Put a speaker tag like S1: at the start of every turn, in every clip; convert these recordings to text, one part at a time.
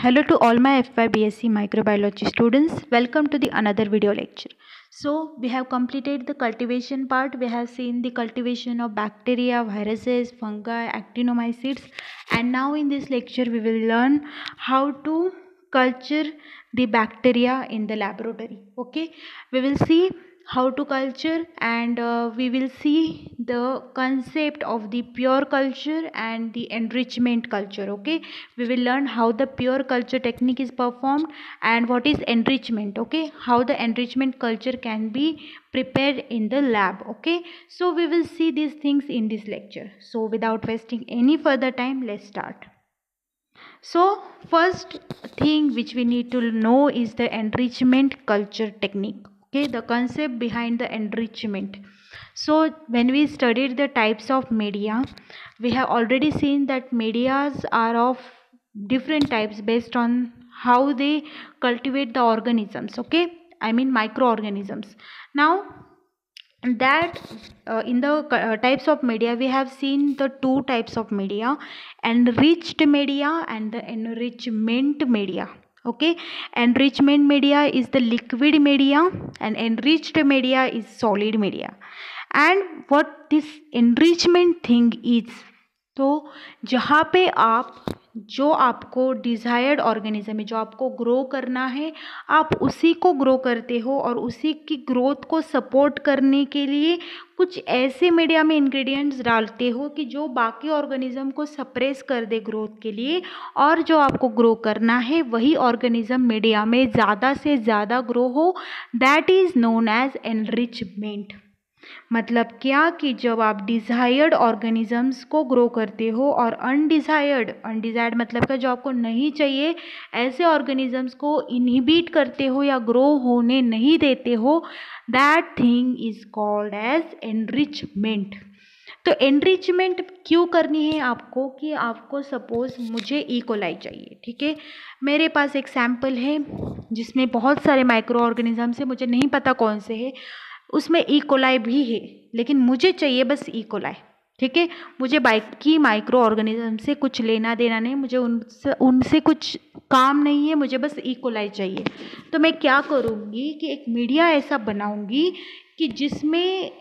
S1: Hello to all my FYBSc microbiology students. Welcome to the another video lecture. So we have completed the cultivation part. We have seen the cultivation of bacteria, viruses, fungi, actinomycetes, and now in this lecture we will learn how to culture the bacteria in the laboratory. Okay, we will see how to culture and we will see the concept of the pure culture and the enrichment culture. Okay, we will learn how the pure culture technique is performed and what is enrichment. Okay, how the enrichment culture can be prepared in the lab. Okay, so we will see these things in this lecture. So without wasting any further time, let's start. So first thing which we need to know is the enrichment culture technique. Okay, the concept behind the enrichment. So when we studied the types of media, we have already seen that medias are of different types based on how they cultivate the organisms. Okay, I mean microorganisms. Now that in the types of media we have seen the two types of media, enriched media and the enrichment media. Okay, enrichment media is the liquid media and enriched media is solid media. And what this enrichment thing is, तो जहाँ पे आप जो आपको desired organism है, जो आपको grow करना है, आप उसी को ग्रो करते हो और उसी की ग्रोथ को सपोर्ट करने के लिए कुछ ऐसे मीडिया में इंग्रेडिएंट्स डालते हो कि जो बाकी ऑर्गेनिज्म को सप्रेस कर दे ग्रोथ के लिए, और जो आपको ग्रो करना है वही ऑर्गेनिज्म मीडिया में ज़्यादा से ज़्यादा ग्रो हो. That is known as enrichment. मतलब क्या कि जब आप डिज़ायर्ड ऑर्गेनिजम्स को ग्रो करते हो और अनडिज़ायर्ड मतलब का जो आपको नहीं चाहिए ऐसे ऑर्गेनिजम्स को इनहिबिट करते हो या ग्रो होने नहीं देते हो, that thing is called as enrichment. तो एनरिचमेंट क्यों करनी है आपको कि आपको सपोज मुझे इकोलाई चाहिए. ठीक है, मेरे पास एक सैम्पल है जिसमें बहुत सारे माइक्रो ऑर्गेनिजम्स है, मुझे नहीं पता कौन से है, उसमें इकोलाई भी है लेकिन मुझे चाहिए बस इकोलाई. ठीक है, मुझे बाकी माइक्रो ऑर्गेनिज्म से कुछ लेना देना नहीं, मुझे उनसे कुछ काम नहीं है, मुझे बस इकोलाई चाहिए. तो मैं क्या करूँगी कि एक मीडिया ऐसा बनाऊँगी कि जिसमें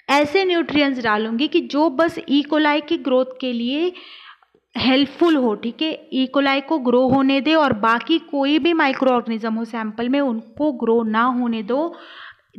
S1: ऐसे न्यूट्रिएंट्स डालूँगी कि जो बस इकोलाई की ग्रोथ के लिए हेल्पफुल हो. ठीक है, इकोलाई को ग्रो होने दे और बाकी कोई भी माइक्रो ऑर्गेनिज्म हो सैंपल में उनको ग्रो ना होने दो.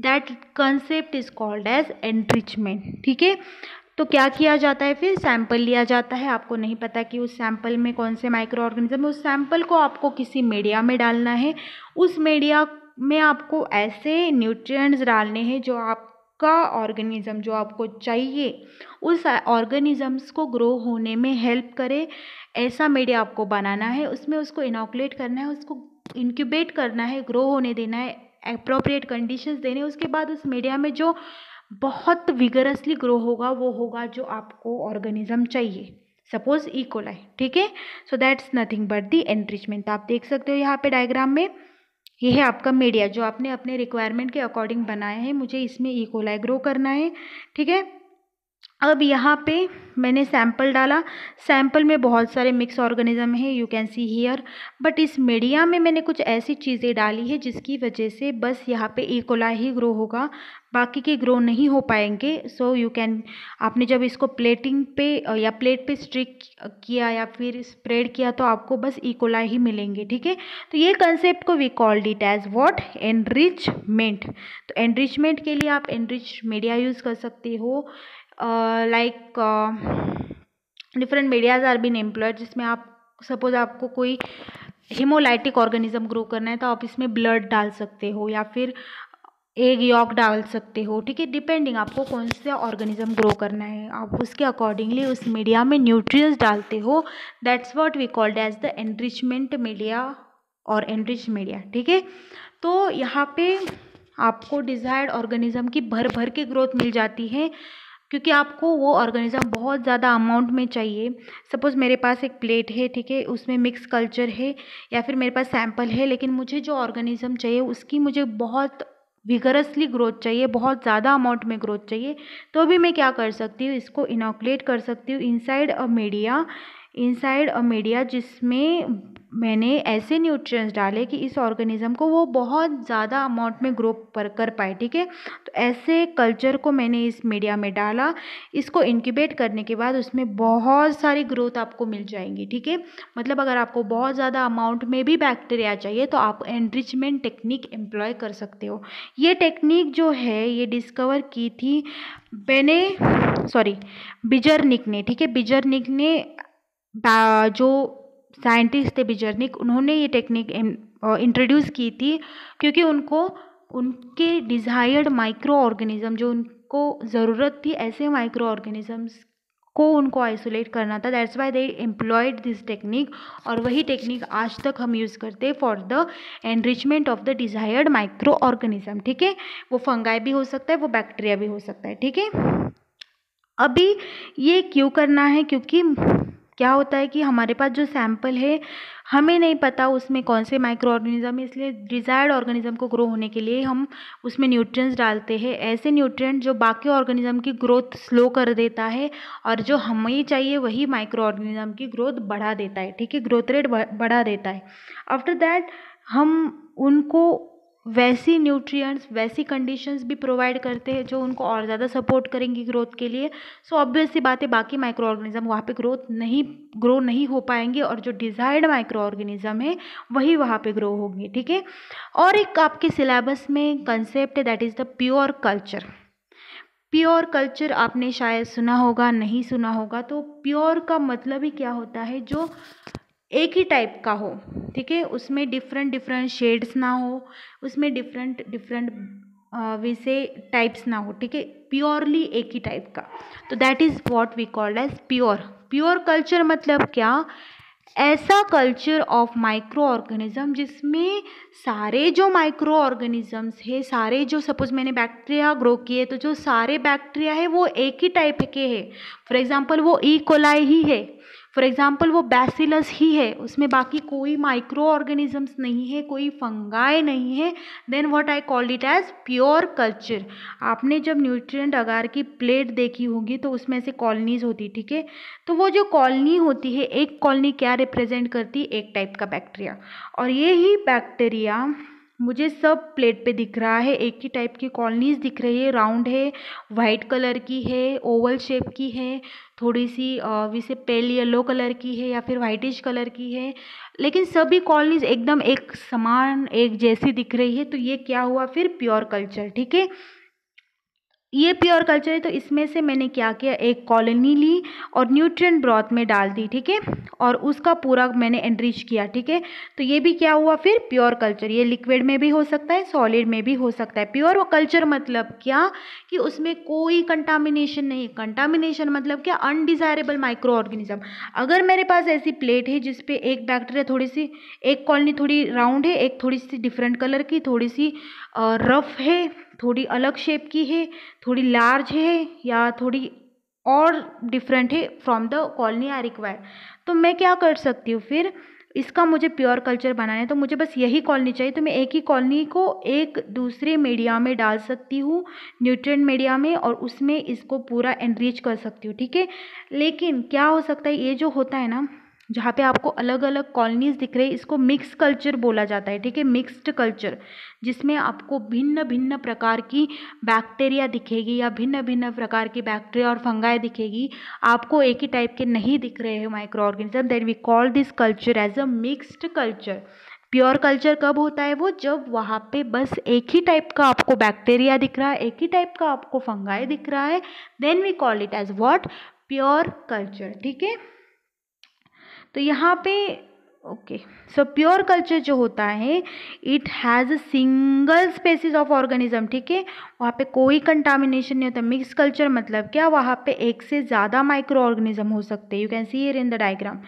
S1: That concept is called as enrichment. ठीक है, तो क्या किया जाता है, फिर सैंपल लिया जाता है. आपको नहीं पता कि उस सैंपल में कौन से माइक्रो ऑर्गेनिज्म, उस सैंपल को आपको किसी मीडिया में डालना है. उस मीडिया में आपको ऐसे न्यूट्रिएंट्स डालने हैं जो आपका ऑर्गेनिज्म जो आपको चाहिए उस ऑर्गेनिजम्स को ग्रो होने में हेल्प करे. ऐसा मीडिया आपको बनाना है, उसमें उसको इनोकुलेट करना है, उसको इंक्यूबेट करना है, ग्रो होने देना है, अप्रोप्रिएट कंडीशंस देने. उसके बाद उस मीडिया में जो बहुत विगरसली ग्रो होगा वो होगा जो आपको ऑर्गेनिज्म चाहिए, सपोज इकोलाई. ठीक है, so that's nothing but the enrichment. आप देख सकते हो यहाँ पे डायग्राम में, ये है आपका मीडिया जो आपने अपने रिक्वायरमेंट के अकॉर्डिंग बनाया है. मुझे इसमें इकोलाई ग्रो करना है. ठीक है, अब यहाँ पे मैंने सैंपल डाला, सैंपल में बहुत सारे मिक्स ऑर्गेनिज्म है, you can see here. But इस मीडिया में मैंने कुछ ऐसी चीज़ें डाली है जिसकी वजह से बस यहाँ पे इकोलाई ही ग्रो होगा, बाकी के ग्रो नहीं हो पाएंगे. सो यू कैन, आपने जब इसको प्लेटिंग पे या प्लेट पे स्ट्रिक किया या फिर स्प्रेड किया तो आपको बस इकोलाई ही मिलेंगे. ठीक है, तो ये कंसेप्ट को we called it as what, enrichment. तो एनरिचमेंट के लिए आप एनरिच मीडिया यूज़ कर सकते हो. Like different medias are been employed, जिसमें आप सपोज आपको कोई हेमोलाइटिक ऑर्गेनिज्म ग्रो करना है तो आप इसमें ब्लड डाल सकते हो या फिर एग यॉक डाल सकते हो. ठीक है, डिपेंडिंग आपको कौन सा ऑर्गेनिज्म ग्रो करना है आप उसके अकॉर्डिंगली उस मीडिया में न्यूट्रिएंट्स डालते हो. That's what we called as the enrichment media और एनरिच मीडिया. ठीक है, तो यहाँ पे आपको डिज़ायर्ड ऑर्गेनिज्म की भर भर के ग्रोथ मिल जाती है क्योंकि आपको वो ऑर्गेनिज्म बहुत ज़्यादा अमाउंट में चाहिए. सपोज़ मेरे पास एक प्लेट है, ठीक है, उसमें मिक्स कल्चर है या फिर मेरे पास सैंपल है, लेकिन मुझे जो ऑर्गेनिज्म चाहिए उसकी मुझे बहुत विगरसली ग्रोथ चाहिए, बहुत ज़्यादा अमाउंट में ग्रोथ चाहिए. तो भी मैं क्या कर सकती हूँ, इसको इनोकुलेट कर सकती हूँ इनसाइड अ मीडिया जिसमें मैंने ऐसे न्यूट्रिएंट्स डाले कि इस ऑर्गेनिज्म को वो बहुत ज़्यादा अमाउंट में ग्रो कर पाए, ठीक है। तो ऐसे कल्चर को मैंने इस मीडिया में डाला, इसको इंक्यूबेट करने के बाद उसमें बहुत सारी ग्रोथ आपको मिल जाएंगी, ठीक है। मतलब अगर आपको बहुत ज़्यादा अमाउंट में भी बैक्टीरिया चाहिए तो आप एनरिचमेंट टेक्निक एम्प्लॉय कर सकते हो। ये टेक्निक जो है ये डिस्कवर की थी बिजरनिक ने, ठीक है। बिजरनिक ने जो साइंटिस्ट थे बिजरनिक, उन्होंने ये टेक्निक इंट्रोड्यूस की थी क्योंकि उनको उनके डिज़ायर्ड माइक्रो ऑर्गेनिज्म जो उनको ज़रूरत थी ऐसे माइक्रो ऑर्गेनिजम्स को उनको आइसोलेट करना था। That's why they employed this technique, और वही टेक्निक आज तक हम यूज़ करते हैं for the enrichment of the desired micro organism, ठीक है। वो फंगाई भी हो सकता है, वो बैक्टीरिया भी हो सकता है, ठीक है। अभी ये क्यों करना है, क्योंकि क्या होता है कि हमारे पास जो सैंपल है हमें नहीं पता उसमें कौन से माइक्रो ऑर्गेनिज्म है, इसलिए डिज़ायर्ड ऑर्गेनिज्म को ग्रो होने के लिए हम उसमें न्यूट्रिएंट्स डालते हैं, ऐसे न्यूट्रिएंट जो बाकी ऑर्गेनिज्म की ग्रोथ स्लो कर देता है और जो हमें चाहिए वही माइक्रो ऑर्गेनिज्म की ग्रोथ बढ़ा देता है, ठीक है, ग्रोथ रेट बढ़ा देता है। आफ्टर दैट हम उनको वैसी न्यूट्रिएंट्स, वैसी कंडीशंस भी प्रोवाइड करते हैं जो उनको और ज़्यादा सपोर्ट करेंगी ग्रोथ के लिए। सो ऑब्वियस सी बात है बाकी माइक्रो ऑर्गेनिज्म वहाँ पे ग्रो नहीं हो पाएंगे और जो डिज़ायर्ड माइक्रो ऑर्गेनिज्म है वही वहाँ पे ग्रो होंगे, ठीक है। और एक आपके सिलेबस में कंसेप्ट है that is the pure culture. Pure culture आपने शायद सुना होगा, नहीं सुना होगा। तो प्योर का मतलब ही क्या होता है, जो एक ही टाइप का हो, ठीक है, उसमें डिफरेंट शेड्स ना हो, उसमें डिफरेंट वैसे टाइप्स ना हो, ठीक है, प्योरली एक ही टाइप का। तो that is what we called as pure culture. मतलब क्या, ऐसा कल्चर ऑफ माइक्रो ऑर्गेनिज्म जिसमें सारे जो माइक्रो ऑर्गेनिजम्स है, सारे जो सपोज मैंने बैक्टीरिया ग्रो किए तो जो सारे बैक्टीरिया है वो एक ही टाइप के है। फॉर एग्जांपल वो ई कोलाई ही है, फॉर एग्जाम्पल वो बैसिलस ही है, उसमें बाकी कोई माइक्रो ऑर्गेनिजम्स नहीं है, कोई फंगाई नहीं है, then what I called it as pure culture. आपने जब न्यूट्रिएंट अगार की प्लेट देखी होगी तो उसमें से कॉलोनीज होती, ठीक है। तो वो जो कॉलोनी होती है, एक कॉलोनी क्या रिप्रेजेंट करती है, एक टाइप का बैक्टीरिया। और ये ही बैक्टीरिया मुझे सब प्लेट पे दिख रहा है, एक ही टाइप की कॉलोनीज दिख रही है, राउंड है, वाइट कलर की है, ओवल शेप की है, थोड़ी सी वैसे पेल येलो कलर की है या फिर वाइटिश कलर की है, लेकिन सभी कॉलोनीज एकदम एक समान एक जैसी दिख रही है। तो ये क्या हुआ फिर, प्योर कल्चर, ठीक है। ये प्योर कल्चर है। तो इसमें से मैंने क्या किया, एक कॉलोनी ली और न्यूट्रिएंट ब्रॉथ में डाल दी, ठीक है, और उसका पूरा मैंने एनरिच किया, ठीक है। तो ये भी क्या हुआ फिर, प्योर कल्चर। ये लिक्विड में भी हो सकता है, सॉलिड में भी हो सकता है। प्योर कल्चर मतलब क्या, कि उसमें कोई कंटामिनेशन नहीं। कंटामिनेशन मतलब क्या, अनडिजायरेबल माइक्रो ऑर्गेनिज्म। अगर मेरे पास ऐसी प्लेट है जिसपे एक बैक्टीरिया थोड़ी सी, एक कॉलोनी थोड़ी राउंड है, एक थोड़ी सी डिफरेंट कलर की, थोड़ी सी रफ है, थोड़ी अलग शेप की है, थोड़ी लार्ज है, या थोड़ी और डिफरेंट है from the colony I require, तो मैं क्या कर सकती हूँ फिर, इसका मुझे प्योर कल्चर बनाना है तो मुझे बस यही कॉलोनी चाहिए। तो मैं एक ही कॉलोनी को एक दूसरे मीडिया में डाल सकती हूँ, न्यूट्रिएंट मीडिया में, और उसमें इसको पूरा एनरिच कर सकती हूँ, ठीक है। लेकिन क्या हो सकता है, ये जो होता है ना, जहाँ पे आपको अलग अलग कॉलोनीज दिख रही है, इसको मिक्स कल्चर बोला जाता है, ठीक है, मिक्स्ड कल्चर, जिसमें आपको भिन्न भिन्न प्रकार की बैक्टीरिया दिखेगी या भिन्न भिन्न प्रकार की बैक्टीरिया और फंगाई दिखेगी, आपको एक ही टाइप के नहीं दिख रहे हैं micro organism. That we call this culture as a mixed culture. Pure culture कब होता है, वो जब वहाँ पे बस एक ही टाइप का आपको बैक्टीरिया दिख रहा है, एक ही टाइप का आपको फंगाई दिख रहा है, then we call it as what, pure culture, ठीक है। तो यहाँ पे ओके, सो प्योर कल्चर जो होता है, it has a single species of organism, ठीक है, वहाँ पे कोई कंटामिनेशन नहीं होता। मिक्स कल्चर मतलब क्या, वहाँ पे एक से ज़्यादा माइक्रो ऑर्गेनिज्म हो सकते हैं। You can see here in the diagram,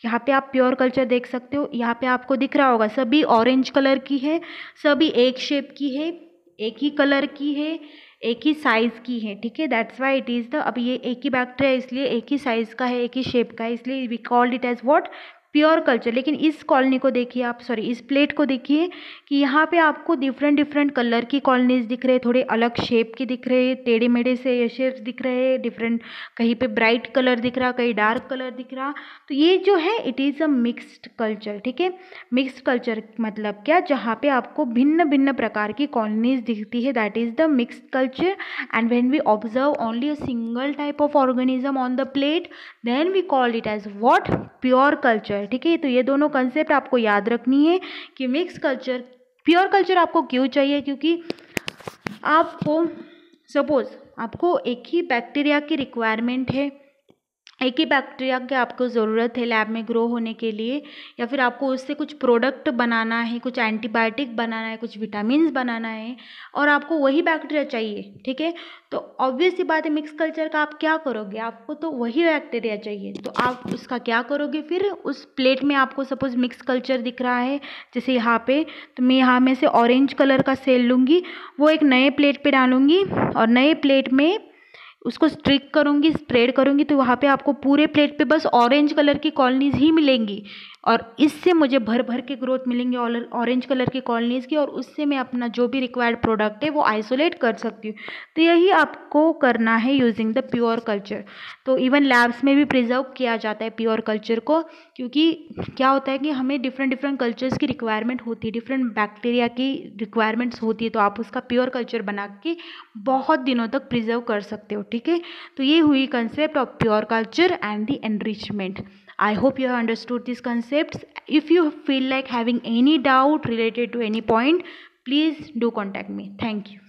S1: यहाँ पे आप प्योर कल्चर देख सकते हो, यहाँ पे आपको दिख रहा होगा सभी ऑरेंज कलर की है, सभी एक शेप की है, एक ही कलर की है, एक ही साइज़ की है, ठीक है। That's why it is the, अब ये एक ही बैक्टीरिया इसलिए एक ही साइज़ का है, एक ही शेप का है, इसलिए we called it as what, pure culture. लेकिन इस कॉलोनी को देखिए आप, सॉरी इस प्लेट को देखिए कि यहाँ पे आपको डिफरेंट डिफरेंट कलर की कॉलोनीज दिख रहे, थोड़े अलग शेप के दिख रहे, टेढ़े मेढ़े से ये शेप्स दिख रहे, डिफरेंट, कहीं पे ब्राइट कलर दिख रहा, कहीं डार्क कलर दिख रहा। तो ये जो है it is a mixed culture, ठीक है। मिक्स्ड कल्चर मतलब क्या, जहाँ पे आपको भिन्न भिन्न प्रकार की कॉलोनीज दिखती है, that is the mixed culture. And when we observe only a single type of organism on the plate, then we call it as what, pure culture, ठीक है। तो ये दोनों कंसेप्ट आपको याद रखनी है कि मिक्स कल्चर, प्योर कल्चर आपको क्यों चाहिए, क्योंकि आपको सपोज आपको एक ही बैक्टीरिया की रिक्वायरमेंट है, एक ही बैक्टीरिया की आपको ज़रूरत है लैब में ग्रो होने के लिए, या फिर आपको उससे कुछ प्रोडक्ट बनाना है, कुछ एंटीबायोटिक बनाना है, कुछ विटामिन्स बनाना है, और आपको वही बैक्टीरिया चाहिए, ठीक है। तो ऑब्वियस सी बात है, मिक्स कल्चर का आप क्या करोगे, आपको तो वही बैक्टीरिया चाहिए, तो आप उसका क्या करोगे फिर। उस प्लेट में आपको सपोज मिक्स कल्चर दिख रहा है, जैसे यहाँ पे, तो मैं यहाँ में से ऑरेंज कलर का सेल लूँगी, वो एक नए प्लेट पे डालूँगी, और नए प्लेट में उसको स्ट्रिक करूँगी, स्प्रेड करूँगी, तो वहाँ पे आपको पूरे प्लेट पे बस ऑरेंज कलर की कॉलोनीज ही मिलेंगी, और इससे मुझे भर भर के ग्रोथ मिलेंगे ऑरेंज कलर की कॉलोनीज़ की, और उससे मैं अपना जो भी रिक्वायर्ड प्रोडक्ट है वो आइसोलेट कर सकती हूँ। तो यही आपको करना है यूजिंग द प्योर कल्चर। तो इवन लैब्स में भी प्रिजर्व किया जाता है प्योर कल्चर को, क्योंकि क्या होता है कि हमें डिफरेंट डिफरेंट कल्चर्स की रिक्वायरमेंट होती है, डिफरेंट बैक्टीरिया की रिक्वायरमेंट्स होती है, तो आप उसका प्योर कल्चर बना के बहुत दिनों तक प्रिजर्व कर सकते हो, ठीक है। तो ये हुई concept of pure culture and the enrichment. I hope you have understood these concepts. If you feel like having any doubt related to any point, please do contact me. Thank you.